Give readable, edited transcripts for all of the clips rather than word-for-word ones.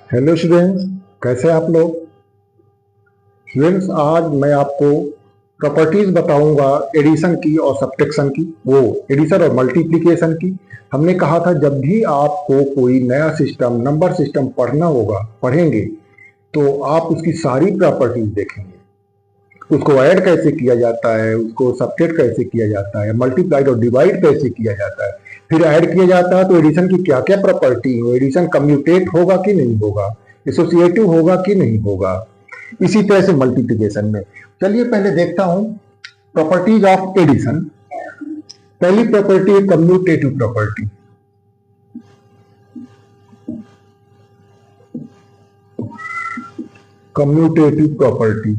Hello students, कैसे हैं आप लोग। स्टूडेंट्स, आज मैं आपको प्रॉपर्टीज बताऊंगा एडिशन की और सब्ट्रैक्शन की, वो एडिशन और मल्टीप्लिकेशन की। हमने कहा था जब भी आपको कोई नया सिस्टम नंबर सिस्टम पढ़ेंगे तो आप उसकी सारी प्रॉपर्टीज देखेंगे। उसको ऐड कैसे किया जाता है, उसको सब्ट्रैक्ट कैसे किया जाता है, मल्टीप्लाइड और डिवाइड कैसे किया जाता है, फिर ऐड किया जाता है तो एडिशन की क्या क्या प्रॉपर्टी है, एडिशन कम्यूटेट होगा कि नहीं होगा, एसोसिएटिव होगा कि नहीं होगा, इसी तरह से मल्टीप्लिकेशन में। चलिए पहले देखता हूं प्रॉपर्टीज ऑफ एडिशन। पहली प्रॉपर्टी है कम्यूटेटिव प्रॉपर्टी। कम्यूटेटिव प्रॉपर्टी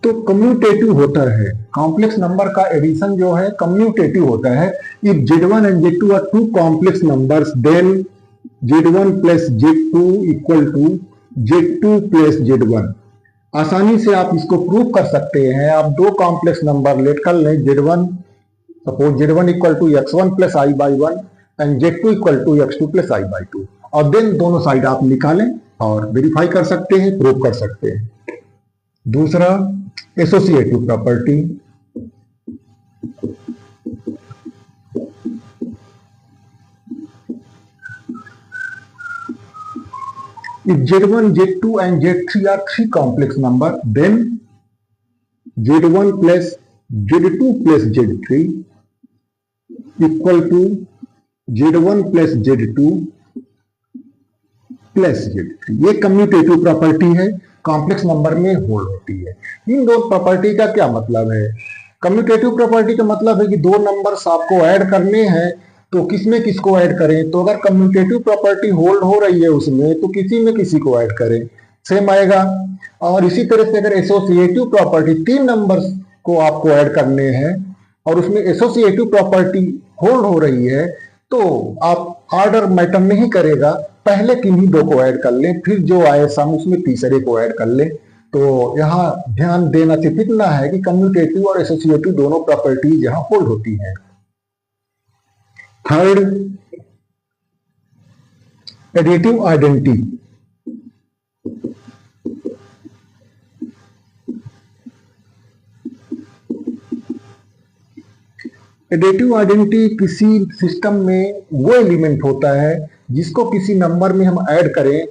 तो कम्यूटेटिव होता है, कॉम्प्लेक्स नंबर का एडिशन जो है कम्यूटेटिव होता है। If Z1 and Z2 are two complex numbers then Z1 plus Z2 equal to Z2 plus Z1। आसानी से आप इसको प्रूव कर सकते हैं। आप दो कॉम्प्लेक्स नंबर लेट कर लें, Z1 suppose Z1 equal to x1 plus I Y one and Z2 equal to x2 plus I Y two, और देन दोनों साइड आप निकालें और वेरीफाई कर सकते हैं, प्रूव कर सकते हैं। दूसरा associative property. If Z1, Z2 and Z3 are three complex numbers, then Z1 plus Z2 plus Z3 equal to Z1 plus Z2 plus Z3। ये कम्यूटेटिव प्रॉपर्टी है, कॉम्प्लेक्स नंबर में होल्ड होती है। इन दो प्रॉपर्टी का क्या मतलब है? कम्यूटेटिव प्रॉपर्टी का मतलब है कि दो नंबर्स आपको ऐड करने हैं तो किसमें किसको ऐड करें। तो अगर कम्यूटेटिव प्रॉपर्टी होल्ड हो रही है उसमें तो किसी में किसी को ऐड करें, सेम आएगा। और इसी तरह से अगर एसोसिएटिव प्रॉपर्टी, तीन नंबर्स को आपको ऐड करने हैं और उसमें एसोसिएटिव प्रॉपर्टी होल्ड हो रही है तो आप ऑर्डर मैटर नहीं करेगा, पहले किन्हीं दो को ऐड कर लें, फिर जो आए सम उसमें तीसरे को ऐड कर लें। तो यहाँ ध्यान देना सिर्फ इतना है कि कम्यूटेटिव और एसोसिएटिव दोनों प्रॉपर्टीज यहाँ होल्ड होती हैं। Third, additive identity. Additive identity किसी सिस्टम में वो एलिमेंट होता है जिसको किसी नंबर में हम ऐड करें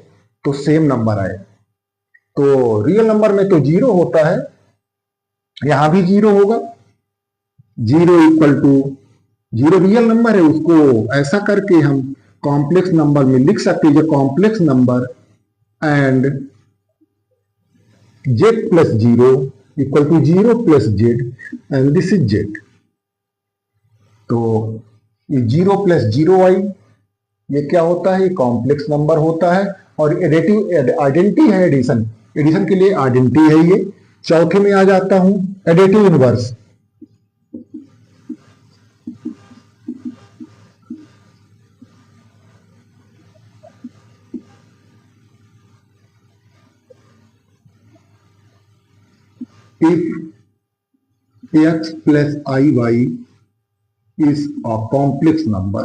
तो सेम नंबर आए। तो रियल नंबर में तो जीरो होता है, यहां भी जीरो होगा। Zero equal to zero real number है, उसको ऐसा करके हम कॉम्प्लेक्स नंबर में लिख सकते हैं, जो complex number and Z plus zero equal to zero plus Z and this is Z. तो ये जीरो प्लस जीरो आई, ये क्या होता है? ये कॉम्प्लेक्स नंबर होता है। और एडिटिव आइडेंटिटी है, एडिशन एडिशन के लिए आइडेंटिटी है ये। चौथे में आ जाता हूं, additive inverse. If x plus iy is a complex number,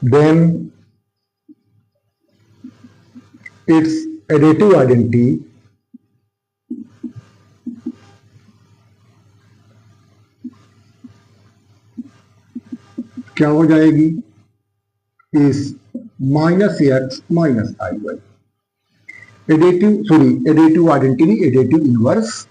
then its additive identity क्या हो जाएगी? इस minus x minus i y. Additive identity, additive inverse.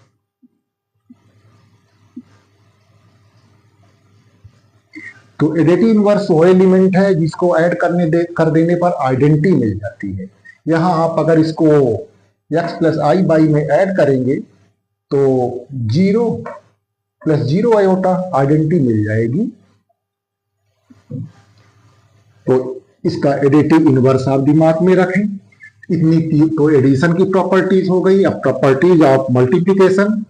तो एडिटिव इनवर्स वो एलिमेंट है जिसको ऐड कर देने पर आइडेंटिटी मिल जाती है। यहां आप अगर इसको x प्लस आई बाई में ऐड करेंगे तो zero plus zero iota identity मिल जाएगी। तो इसका एडिटिव इनवर्स आप दिमाग में रखें। इतनी तो एडिशन की प्रॉपर्टीज हो गई। अब properties of multiplication.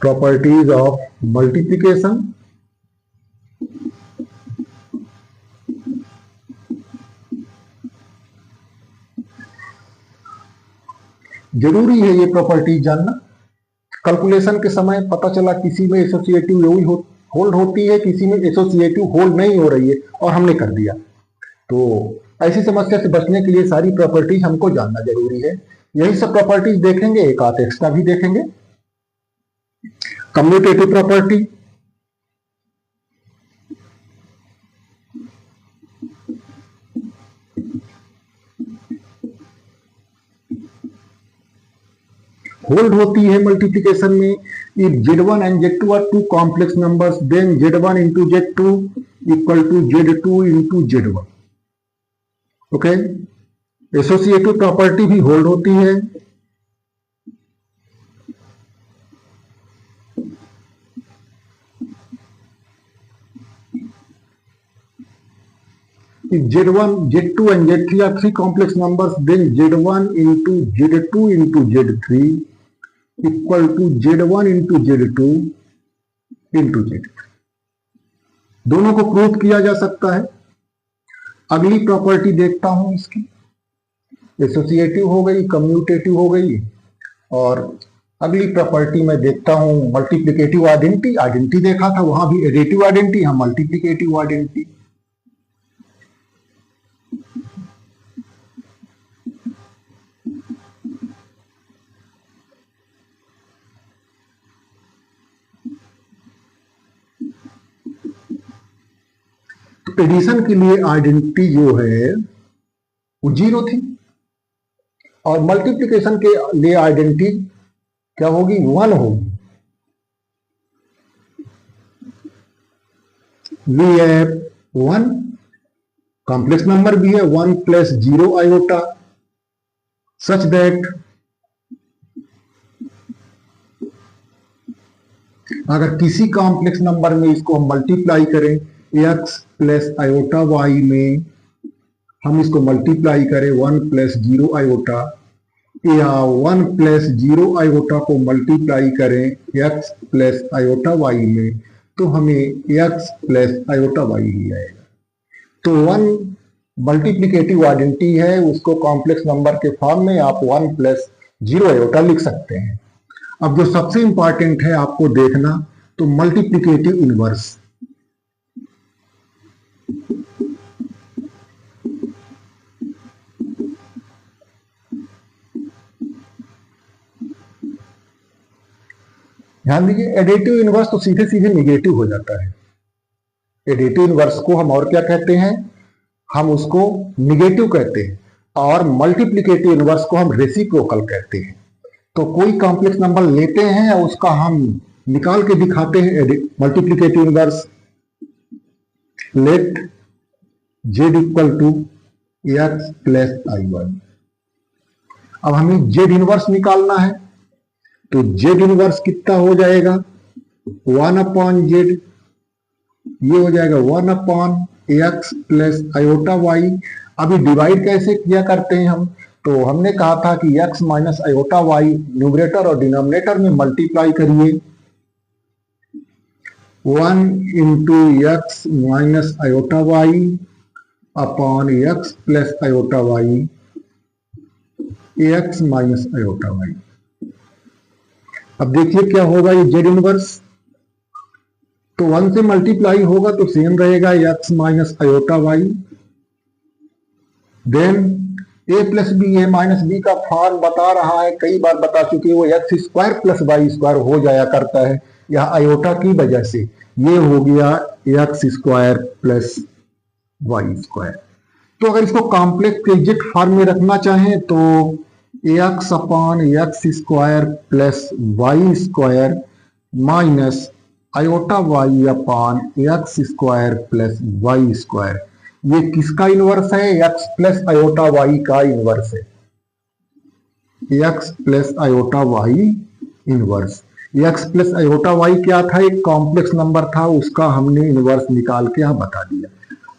Properties of multiplication. जरूरी है ये प्रॉपर्टी जानना। कैलकुलेशन के समय पता चला किसी में एसोसिएटिव होल्ड होती है, किसी में एसोसिएटिव होल्ड नहीं हो रही है और हमने कर दिया। तो ऐसी समस्या से बचने के लिए सारी प्रॉपर्टीज हमको जानना जरूरी है। यही सब प्रॉपर्टीज देखेंगे, एक आध एक्स्ट्रा भी देखेंगे। कम्यूटेटिव प्रॉपर्टी, होल्ड होती है मल्टीप्लिकेशन में। If Z1 and Z2 are two complex numbers, then Z1 into Z2 equal to Z2 into Z1. Okay, associative property भी होल्ड होती है। If Z1, Z2 and Z3 are three complex numbers, then Z1 into Z2 into Z3 equal to Z1 into Z2 into Z3। दोनों को prove किया जा सकता है। अगली प्रॉपर्टी देखता हूं इसकी, एसोसिएटिव हो गई, कम्यूटेटिव हो गई, और अगली प्रॉपर्टी में देखता हूं मल्टीप्लिकेटिव आइडेंटिटी। आइडेंटिटी देखा था, वहां भी एडिटिव आइडेंटिटी, हम मल्टीप्लिकेटिव आइडेंटिटी। एडिशन के लिए आइडेंटिटी जो है वो 0 थी, और मल्टीप्लिकेशन के लिए आइडेंटिटी क्या होगी, 1 होगी। वी हैव 1, कॉम्प्लेक्स नंबर भी है 1 प्लस 0 आयोटा, सच दैट अगर किसी कॉम्प्लेक्स नंबर में इसको हम मल्टीप्लाई करें, x प्लस आयोटा वाई में हम इसको मल्टीप्लाई करें 1 प्लस 0 आयोटा, या 1 प्लस 0 आयोटा को मल्टीप्लाई करें x प्लस आयोटा वाई में, तो हमें x plus iota why he आएगा। तो 1 मल्टीप्लिकेटिव आइडेंटिटी है, उसको कॉम्प्लेक्स नंबर के फॉर्म में आप 1 प्लस 0 आयोटा लिख सकते हैं। अब जो सबसे इंपॉर्टेंट है आपको देखना, तो मल्टीप्लिकेटिव इनवर्स। ध्यान दीजिए, एडिटिव इनवर्स तो सीधे सीधे निगेटिव हो जाता है। एडिटिव इनवर्स को हम और क्या कहते हैं, हम उसको निगेटिव कहते हैं, और मल्टीप्लिकेटिव इनवर्स को हम रेसिप्रोकल कहते हैं। तो कोई कॉम्प्लेक्स नंबर लेते हैं और उसका हम निकाल के दिखाते हैं multiplicative inverse. Let z equal to x plus i1। अब हमें z इनवर्स निकालना है, तो z इनवर्स कितना हो जाएगा, 1 अपॉन z, ये हो जाएगा 1 upon x plus iota y। अभी डिवाइड कैसे किया करते हैं हम, तो हमने कहा था कि x minus iota y numerator और डिनोमिनेटर में मल्टीप्लाई करिए। 1 into x minus iota y upon x plus iota y, x minus iota y। अब देखिए क्या होगा, ये z इनवर्स तो 1 से मल्टीप्लाई होगा तो सेम रहेगा x minus iota y। Then a plus B, A minus B का फॉर्म बता रहा है, कई बार बता चुके, वो X square plus Y square हो जाया करता है। यह आयोटा की वजह से ये हो गया X square plus Y square. तो अगर इसको कॉम्प्लेक्स एग्जैक्ट फॉर्म में रखना चाहें तो X upon X square plus Y square minus iota Y upon X square plus Y square. ये किसका इनवर्स है, एक्स प्लस आयोटा वाई का इनवर्स है। X plus iota Y inverse. X plus iota Y क्या था, एक complex number था, उसका हमने इनवर्स निकाल के यहां बता दिया।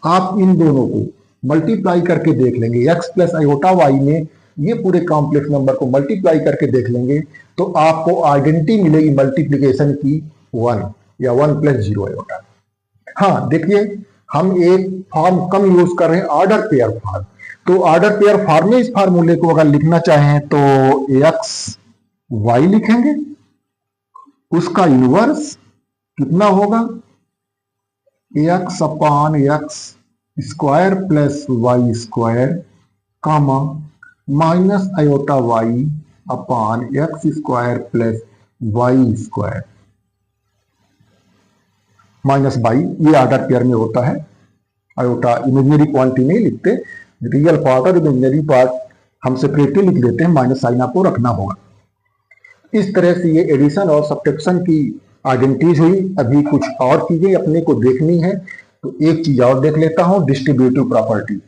आप इन दोनों को मल्टीप्लाई करके देख लेंगे, एक्स प्लस आयोटा वाई में ये पूरे कॉम्प्लेक्स नंबर को मल्टीप्लाई करके देख लेंगे तो आपको आइडेंटिटी मिलेगी मल्टीप्लीकेशन की 1 या 1 प्लस 0 आयोटा। हाँ देखिए, हम एक फॉर्म कम यूज कर रहे हैं, ऑर्डर पेयर फॉर्म। तो ऑर्डर पेयर फॉर्म में इस फार्मूले को अगर लिखना चाहें तो एक्स वाई लिखेंगे, उसका इनवर्स कितना होगा, X upon X square plus Y square comma minus iota Y upon X square plus Y square minus Y. ये ऑर्डर पेयर में होता है। आयोटा इमेजिनरी क्वांटिटी नहीं लिखते, रियल पार्ट और इमेजिनरी पार्ट हम सेपरेटली लिख लेते हैं, माइनस साइन आपको रखना होगा। इस तरह से ये एडिशन और सब्ट्रैक्शन की आइडेंटिटीज हुई। अभी कुछ और चीजें अपने को देखनी है, तो एक चीज और देख लेता हूं, distributive property.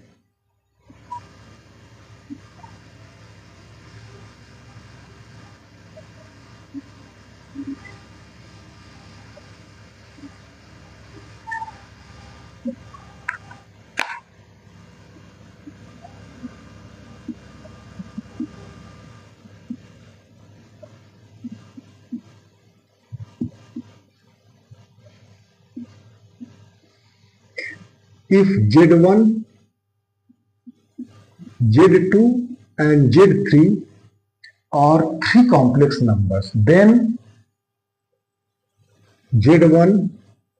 If Z1, Z2 and Z3 are three complex numbers, then Z1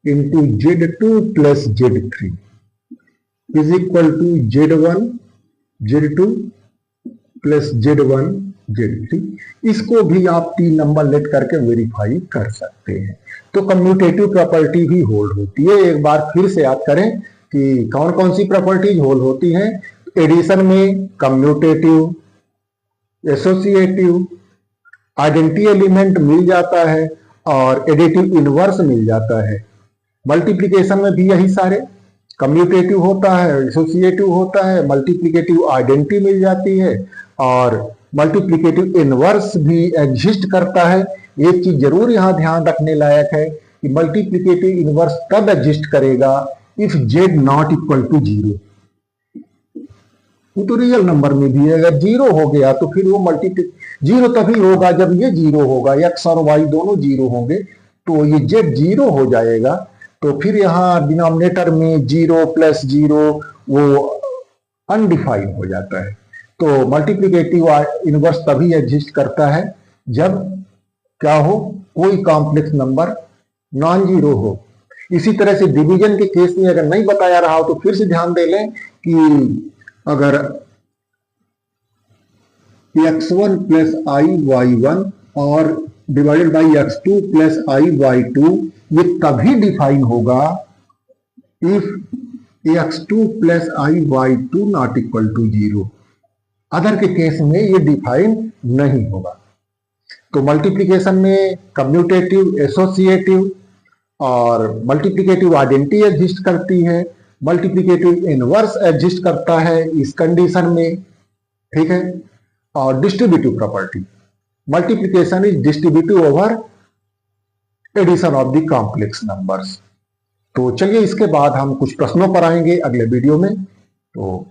into Z2 plus Z3 is equal to Z1 Z2 plus Z1 Z3। इसको भी आप 3 नंबर लेट करके वेरीफाई कर सकते हैं। तो कम्यूटेटिव प्रॉपर्टी भी होल्ड होती है। एक बार फिर से याद करें कि कौन कौन सी प्रॉपर्टीज होल्ड होती हैं। एडिशन में कम्यूटेटिव, एसोसिएटिव, आइडेंटिटी एलिमेंट मिल जाता है और एडिटिव इनवर्स मिल जाता है। मल्टीप्लिकेशन में भी यही सारे कम्यूटेटिव होता है, एसोसिएटिव होता है, मल्टीप्लिकेटिव आइडेंटिटी मिल जाती है और मल्टीप्लिकेटिव इनवर्स भी एग्जिस्ट करता है। एक चीज जरूर यहां ध्यान रखने लायक है कि मल्टीप्लिकेटिव इनवर्स तब एग्जिस्ट करेगा if Z not equal to zero. वो तो रियल नंबर में भी है, अगर जीरो हो गया तो फिर वो जीरो तभी होगा जब ये जीरो होगा, एक्स और वाई दोनों जीरो होंगे तो ये जेड जीरो हो जाएगा। तो फिर यहाँ डिनोमिनेटर में जीरो प्लस जीरो वो अनडिफाइंड हो जाता है। तो मल्टीप्लिकेटिव इनवर्स तभी एग्जिस्ट करता है जब क्या हो, कोई कॉम्प्लेक्स नंबर नॉन जीरो हो। इसी तरह से डिवीजन के केस में अगर नहीं बताया रहा हो तो फिर से ध्यान दे लें कि अगर x1 plus I Y one और divided by x2 plus I Y two, ये तभी डिफाइन होगा if x2 plus I Y two not equal to zero. Other के केस में ये डिफाइन नहीं होगा। तो मल्टीप्लिकेशन में कम्यूटेटिव, एसोसिएटिव और मल्टीप्लिकेटिव आइडेंटिटी एग्जिस्ट करती है, मल्टीप्लिकेटिव इनवर्स एग्जिस्ट करता है इस कंडीशन में, ठीक है। और distributive property, multiplication is distributive over addition of the complex numbers. तो चलिए इसके बाद हम कुछ प्रश्नों पर आएंगे अगले वीडियो में। तो